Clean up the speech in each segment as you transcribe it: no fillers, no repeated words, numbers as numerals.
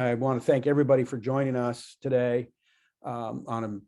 I want to thank everybody for joining us today on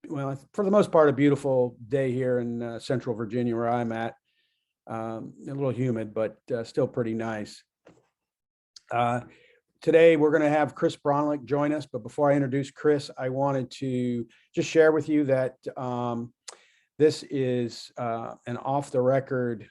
well, for the most part, a beautiful day here in Central Virginia where I'm at. A little humid, but still pretty nice. Today, we're going to have Chris Braunlich join us. But before I introduce Chris, I wanted to just share with you that this is an off-the-record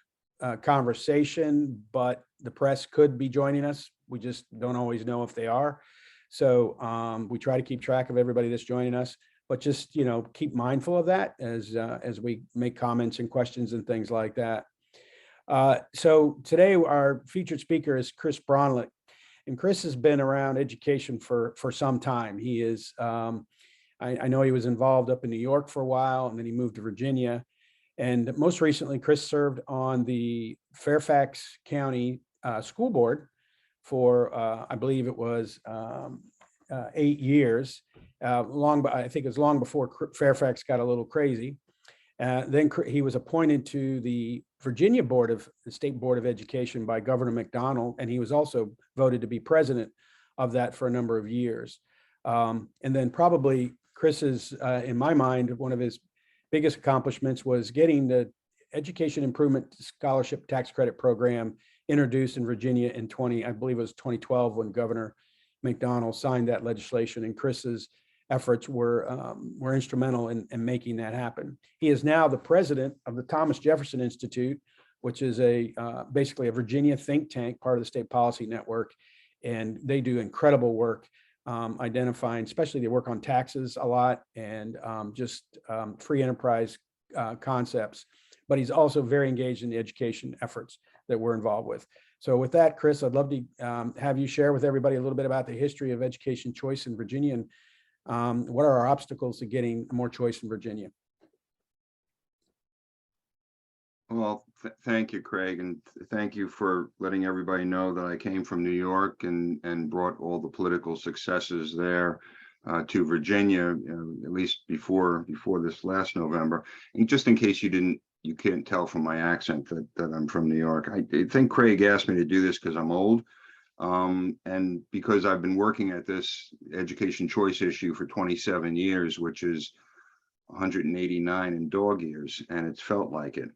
conversation, but the press could be joining us. We just don't always know if they are. So we try to keep track of everybody that's joining us, but just, keep mindful of that as we make comments and questions and things like that. So today our featured speaker is Chris Braunlich, and Chris has been around education for some time. He is, I know he was involved up in New York for a while, and then he moved to Virginia. And most recently, Chris served on the Fairfax County School Board for, I believe it was 8 years, I think it was long before Fairfax got a little crazy. Then he was appointed to the Virginia State Board of Education by Governor McDonnell, and he was also voted to be president of that for a number of years. And then probably Chris's, in my mind, one of his biggest accomplishments was getting the Education Improvement Scholarship Tax Credit Program introduced in Virginia in I believe it was 2012 when Governor McDonnell signed that legislation, and Chris's efforts were instrumental in making that happen. He is now the president of the Thomas Jefferson Institute, which is basically a Virginia think tank, part of the State Policy Network, and they do incredible work identifying, especially they work on taxes a lot and just free enterprise concepts. But he's also very engaged in the education efforts that we're involved with. So with that, Chris, I'd love to have you share with everybody a little bit about the history of education choice in Virginia and what are our obstacles to getting more choice in Virginia? Well, thank you, Craig, and thank you for letting everybody know that I came from New York and brought all the political successes there to Virginia, at least before this last November. And just in case you can't tell from my accent that I'm from New York. I think Craig asked me to do this because I'm old, and because I've been working at this education choice issue for 27 years, which is 189 in dog years, and it's felt like it.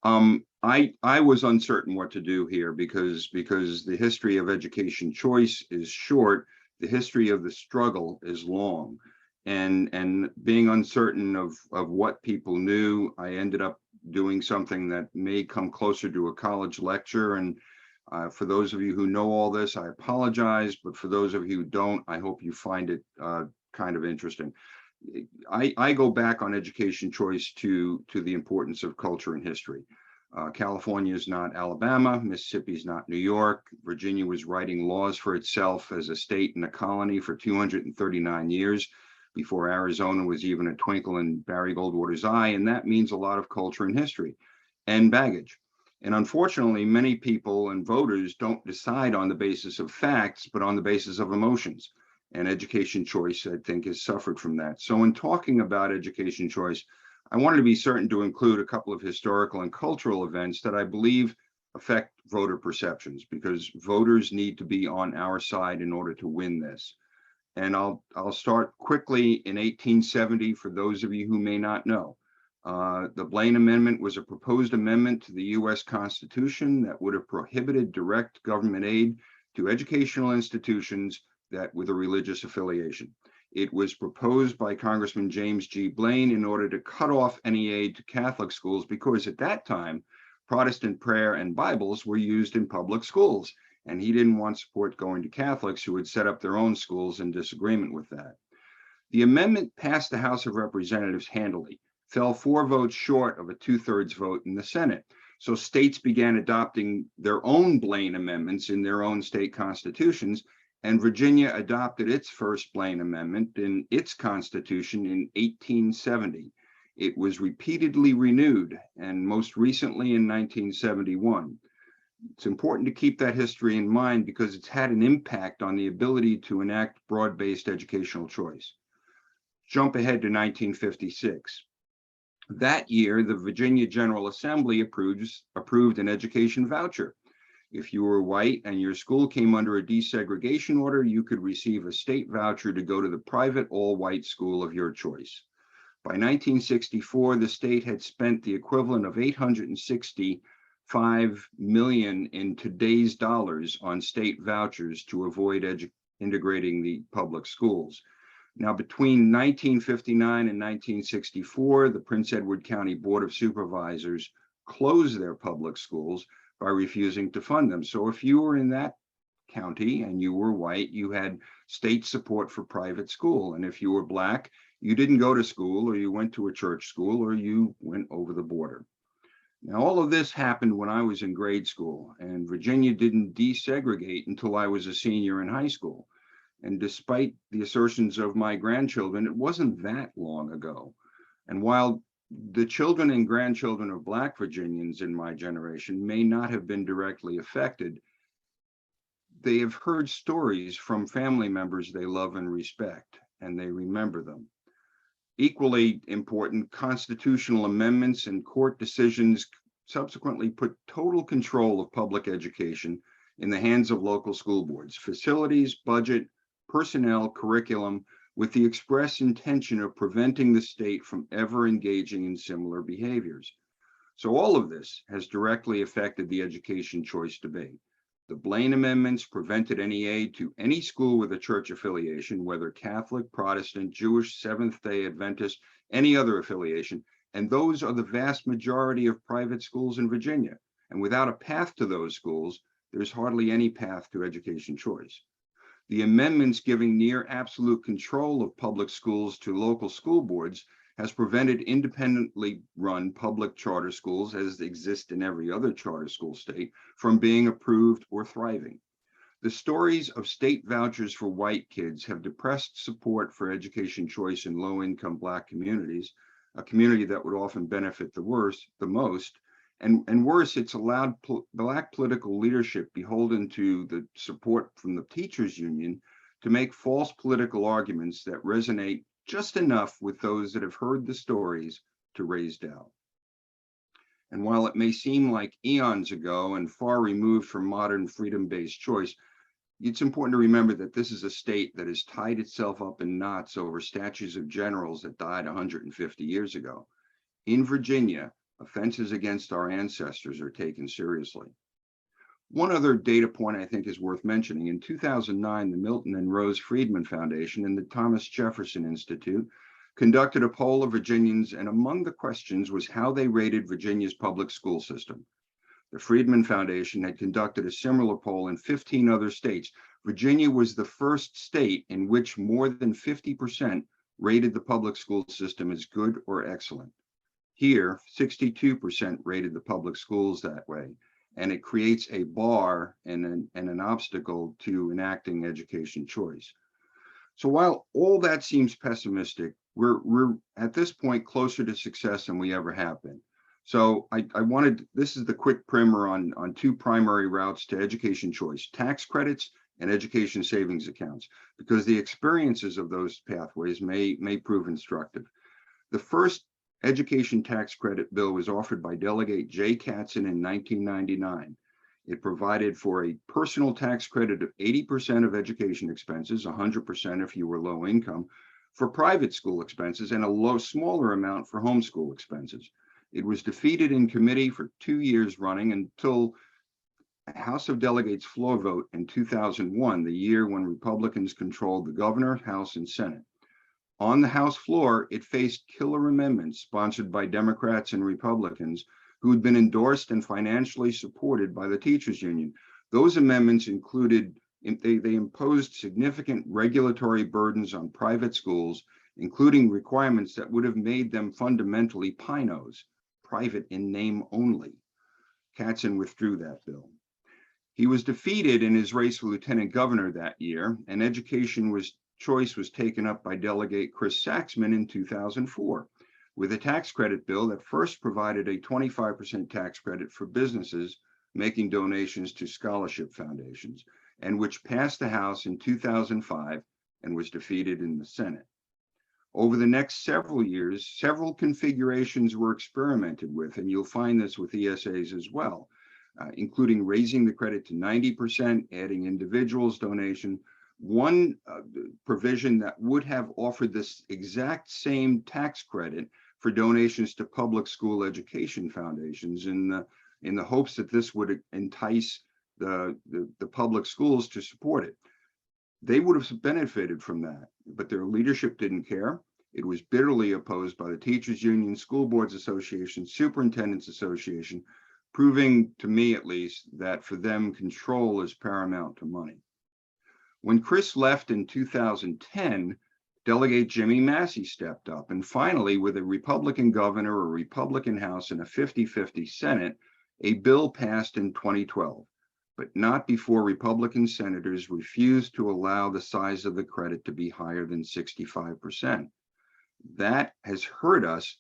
I was uncertain what to do here because the history of education choice is short, the history of the struggle is long, and being uncertain of what people knew, I ended up doing something that may come closer to a college lecture. And for those of you who know all this, I apologize, but for those of you who don't, I hope you find it kind of interesting. I go back on education choice to the importance of culture and history. California is not Alabama, Mississippi is not New York. Virginia was writing laws for itself as a state and a colony for 239 years before Arizona was even a twinkle in Barry Goldwater's eye, and that means a lot of culture and history and baggage. And unfortunately, many people and voters don't decide on the basis of facts, but on the basis of emotions. And education choice, I think, has suffered from that. So in talking about education choice, I wanted to be certain to include a couple of historical and cultural events that I believe affect voter perceptions, because voters need to be on our side in order to win this. And I'll start quickly in 1870 for those of you who may not know. The Blaine Amendment was a proposed amendment to the U.S. Constitution that would have prohibited direct government aid to educational institutions that with a religious affiliation. It was proposed by Congressman James G. Blaine in order to cut off any aid to Catholic schools, because at that time, Protestant prayer and Bibles were used in public schools, and he didn't want support going to Catholics who had set up their own schools in disagreement with that. The amendment passed the House of Representatives handily, fell 4 votes short of a 2/3 vote in the Senate. So states began adopting their own Blaine amendments in their own state constitutions, and Virginia adopted its first Blaine Amendment in its constitution in 1870. It was repeatedly renewed, and most recently in 1971. It's important to keep that history in mind because it's had an impact on the ability to enact broad-based educational choice. Jump ahead to 1956. That year, the Virginia General Assembly approved an education voucher. If you were white and your school came under a desegregation order, you could receive a state voucher to go to the private all-white school of your choice. By 1964, the state had spent the equivalent of $865 million in today's dollars on state vouchers to avoid integrating the public schools. Now, between 1959 and 1964, the Prince Edward County Board of Supervisors closed their public schools by refusing to fund them. So if you were in that county and you were white, you had state support for private school. And if you were Black, you didn't go to school, or you went to a church school, or you went over the border. Now, all of this happened when I was in grade school, and Virginia didn't desegregate until I was a senior in high school. And despite the assertions of my grandchildren, it wasn't that long ago. And while the children and grandchildren of Black Virginians in my generation may not have been directly affected, they have heard stories from family members they love and respect, and they remember them. Equally important, constitutional amendments and court decisions subsequently put total control of public education in the hands of local school boards, facilities, budget, personnel, curriculum, with the express intention of preventing the state from ever engaging in similar behaviors. So all of this has directly affected the education choice debate. The Blaine amendments prevented any aid to any school with a church affiliation, whether Catholic, Protestant, Jewish, Seventh-day Adventist, any other affiliation, and those are the vast majority of private schools in Virginia. And without a path to those schools, there's hardly any path to education choice. The amendments giving near absolute control of public schools to local school boards has prevented independently run public charter schools, as exist in every other charter school state, from being approved or thriving. The stories of state vouchers for white kids have depressed support for education choice in low-income Black communities, a community that would often benefit the most, and worse, it's allowed Black political leadership beholden to the support from the teachers union to make false political arguments that resonate just enough with those that have heard the stories to raise doubt. And while it may seem like eons ago and far removed from modern freedom-based choice, it's important to remember that this is a state that has tied itself up in knots over statues of generals that died 150 years ago. In Virginia, offenses against our ancestors are taken seriously. One other data point I think is worth mentioning. In 2009, the Milton and Rose Friedman Foundation and the Thomas Jefferson Institute conducted a poll of Virginians, and among the questions was how they rated Virginia's public school system. The Friedman Foundation had conducted a similar poll in 15 other states. Virginia was the first state in which more than 50% rated the public school system as good or excellent. Here, 62% rated the public schools that way, and it creates a bar and an obstacle to enacting education choice. So while all that seems pessimistic, we're at this point closer to success than we ever have been. So this is the quick primer on two primary routes to education choice: tax credits and education savings accounts, because the experiences of those pathways may prove instructive. The first education tax credit bill was offered by Delegate Jay Katzen in 1999. It provided for a personal tax credit of 80% of education expenses, 100% if you were low income, for private school expenses, and a smaller amount for homeschool expenses. It was defeated in committee for 2 years running until a House of Delegates floor vote in 2001, the year when Republicans controlled the governor, House, and Senate. On the House floor, it faced killer amendments sponsored by Democrats and Republicans who had been endorsed and financially supported by the teachers union. Those amendments included, they imposed significant regulatory burdens on private schools, including requirements that would have made them fundamentally PINOs, private in name only. Katzen withdrew that bill. He was defeated in his race for lieutenant governor that year, and education choice was taken up by Delegate Chris Saxman in 2004 with a tax credit bill that first provided a 25% tax credit for businesses making donations to scholarship foundations, and which passed the House in 2005 and was defeated in the Senate. Over the next several years, several configurations were experimented with, and you'll find this with ESAs as well. including raising the credit to 90%, adding individuals' donation. One provision that would have offered this exact same tax credit for donations to public school education foundations in the hopes that this would entice the public schools to support it. They would have benefited from that, but their leadership didn't care. It was bitterly opposed by the Teachers Union, School Boards Association, Superintendents Association, proving to me at least that for them control is paramount to money. When Chris left in 2010, Delegate Jimmy Massey stepped up, and finally, with a Republican governor, a Republican House, and a 50-50 Senate, a bill passed in 2012, but not before Republican senators refused to allow the size of the credit to be higher than 65%. That has hurt us.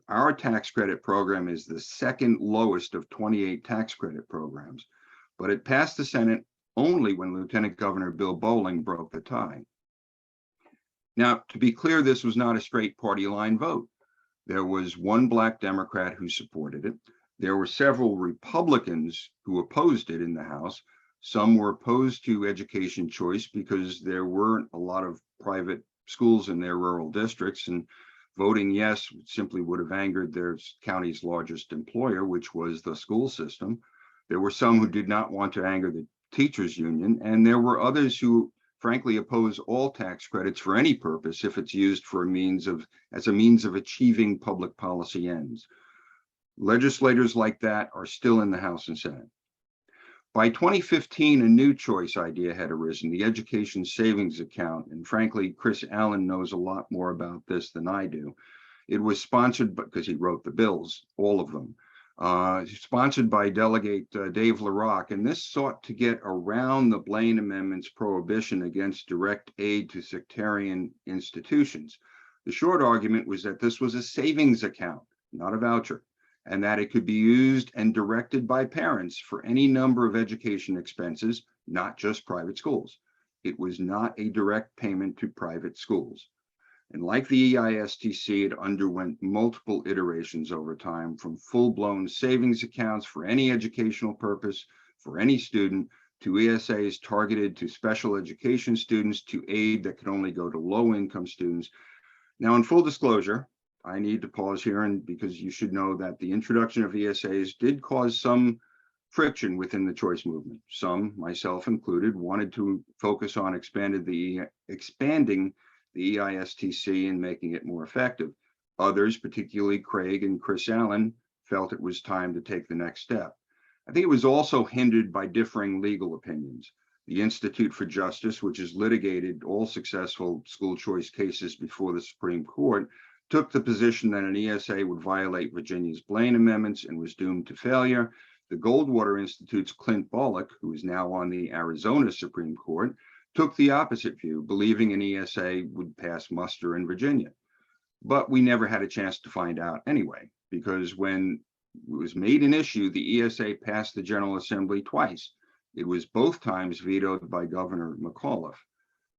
Our tax credit program is the second lowest of 28 tax credit programs, but it passed the Senate only when Lieutenant Governor Bill Bolling broke the tie. Now, to be clear, this was not a straight party line vote. There was one Black Democrat who supported it. There were several Republicans who opposed it in the House. Some were opposed to education choice because there weren't a lot of private schools in their rural districts, and voting yes simply would have angered their county's largest employer, which was the school system. There were some who did not want to anger the teachers union, and there were others who frankly oppose all tax credits for any purpose if it's used for as a means of achieving public policy ends. Legislators like that are still in the House and Senate. By 2015, a new choice idea had arisen, the education savings account, and frankly, Chris Allen knows a lot more about this than I do. It was sponsored, because he wrote the bills, all of them, sponsored by Delegate Dave LaRock, and this sought to get around the Blaine Amendment's prohibition against direct aid to sectarian institutions. The short argument was that this was a savings account, not a voucher, and that it could be used and directed by parents for any number of education expenses, not just private schools. It was not a direct payment to private schools. And like the EISTC, it underwent multiple iterations over time, from full-blown savings accounts for any educational purpose for any student, to ESAs targeted to special education students, to aid that could only go to low-income students. Now, in full disclosure, I need to pause here, and because you should know that the introduction of ESAs did cause some friction within the choice movement. Some, myself included, wanted to focus on expanding the EISTC and making it more effective. Others, particularly Craig and Chris Allen, felt it was time to take the next step. I think it was also hindered by differing legal opinions. The Institute for Justice, which has litigated all successful school choice cases before the Supreme Court, took the position that an ESA would violate Virginia's Blaine amendments and was doomed to failure. The Goldwater Institute's Clint Bullock, who is now on the Arizona Supreme Court, took the opposite view, believing an ESA would pass muster in Virginia. But we never had a chance to find out anyway, because when it was made an issue, the ESA passed the General Assembly twice. It was both times vetoed by Governor McAuliffe.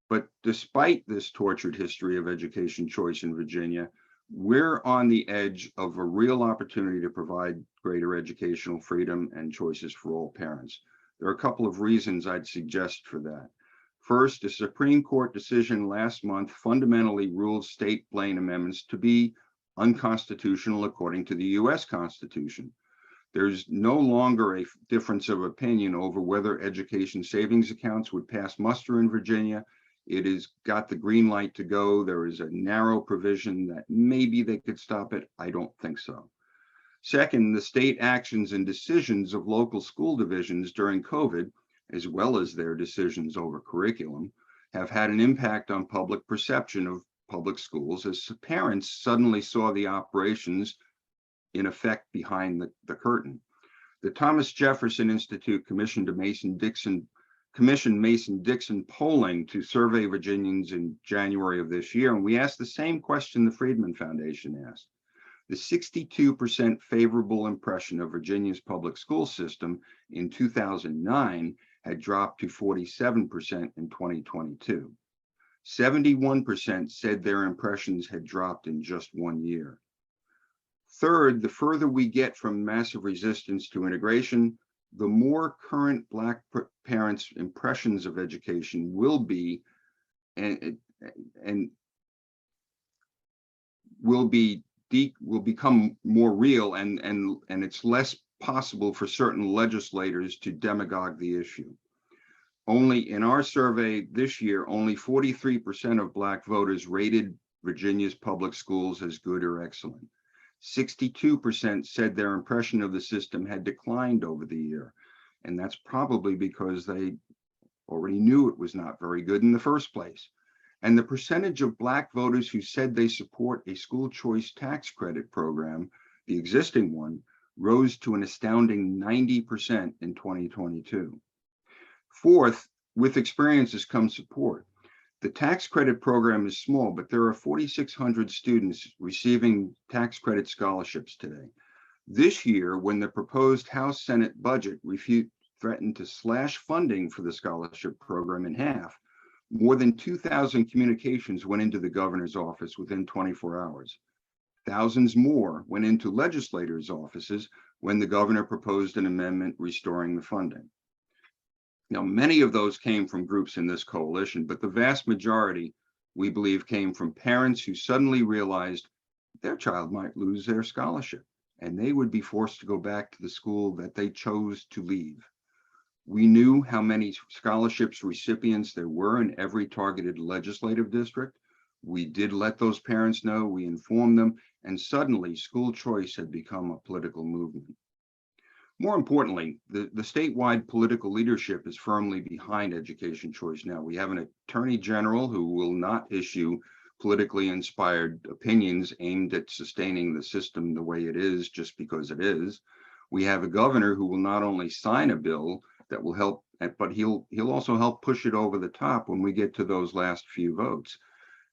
But despite this tortured history of education choice in Virginia, we're on the edge of a real opportunity to provide greater educational freedom and choices for all parents. There are a couple of reasons I'd suggest for that. First, a Supreme Court decision last month fundamentally ruled state Blaine amendments to be unconstitutional according to the US Constitution. There's no longer a difference of opinion over whether education savings accounts would pass muster in Virginia. It has got the green light to go. There is a narrow provision that maybe they could stop it. I don't think so. Second, the state actions and decisions of local school divisions during COVID, as well as their decisions over curriculum, have had an impact on public perception of public schools as parents suddenly saw the operations in effect behind the curtain. The Thomas Jefferson Institute commissioned Mason-Dixon polling to survey Virginians in January of this year, and we asked the same question the Friedman Foundation asked. The 62% favorable impression of Virginia's public school system in 2009 had dropped to 47% in 2022. 71% said their impressions had dropped in just 1 year. Third, the further we get from massive resistance to integration, the more current Black parents' impressions of education will be, and will become more real, and it's less possible for certain legislators to demagogue the issue. Only in our survey this year, only 43% of Black voters rated Virginia's public schools as good or excellent. 62% said their impression of the system had declined over the year. And that's probably because they already knew it was not very good in the first place. And the percentage of Black voters who said they support a school choice tax credit program, the existing one, rose to an astounding 90% in 2022. Fourth, with experiences comes support. The tax credit program is small, but there are 4,600 students receiving tax credit scholarships today. This year, when the proposed House-Senate budget threatened to slash funding for the scholarship program in half, more than 2,000 communications went into the governor's office within 24 hours. Thousands more went into legislators' offices when the governor proposed an amendment restoring the funding. Now, many of those came from groups in this coalition, but the vast majority, we believe, came from parents who suddenly realized their child might lose their scholarship and they would be forced to go back to the school that they chose to leave. We knew how many scholarships recipients there were in every targeted legislative district. We did let those parents know, we informed them, and suddenly school choice had become a political movement. More importantly, the statewide political leadership is firmly behind education choice now. We have an attorney general who will not issue politically inspired opinions aimed at sustaining the system the way it is just because it is. We have a governor who will not only sign a bill that will help, but he'll also help push it over the top when we get to those last few votes.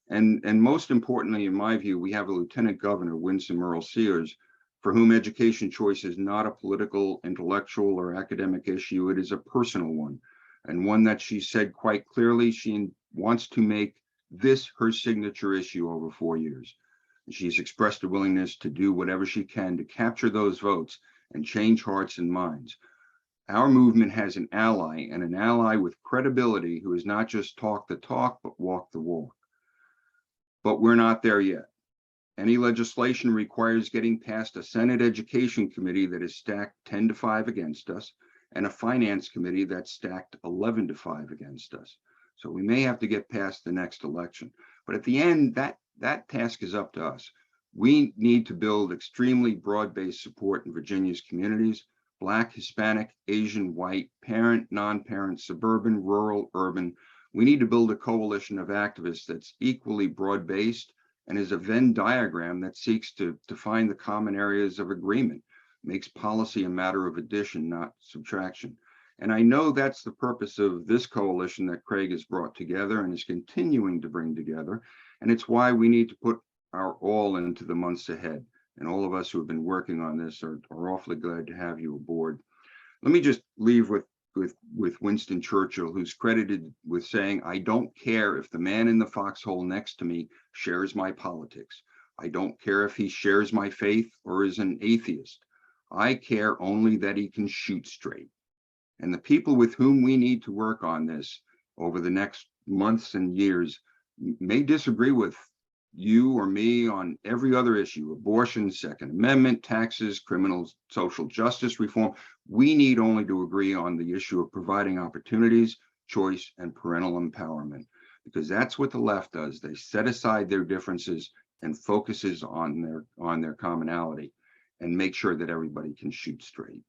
And most importantly, in my view, we have a Lieutenant Governor, Winsome Earl-Sears, for whom education choice is not a political, intellectual, or academic issue. It is a personal one, and one that she said quite clearly she wants to make this her signature issue over 4 years. And she's expressed a willingness to do whatever she can to capture those votes and change hearts and minds. Our movement has an ally, and an ally with credibility, who has not just talked the talk, but walked the walk. But we're not there yet. Any legislation requires getting past a Senate Education Committee that is stacked 10-5 against us, and a Finance Committee that's stacked 11-5 against us. So we may have to get past the next election. But at the end, that task is up to us. We need to build extremely broad-based support in Virginia's communities: Black, Hispanic, Asian, white, parent, non-parent, suburban, rural, urban. We need to build a coalition of activists that's equally broad-based and is a Venn diagram that seeks to find the common areas of agreement, makes policy a matter of addition, not subtraction. And I know that's the purpose of this coalition that Craig has brought together and is continuing to bring together. And it's why we need to put our all into the months ahead. And all of us who have been working on this are awfully glad to have you aboard. Let me just leave with Winston Churchill, who's credited with saying, "I don't care if the man in the foxhole next to me shares my politics. I don't care if he shares my faith or is an atheist. I care only that he can shoot straight." And the people with whom we need to work on this over the next months and years may disagree with you or me on every other issue: abortion, Second Amendment, taxes, criminal social justice reform. We need only to agree on the issue of providing opportunities, choice, and parental empowerment, because that's what the left does. They set aside their differences and focuses on their commonality and make sure that everybody can shoot straight.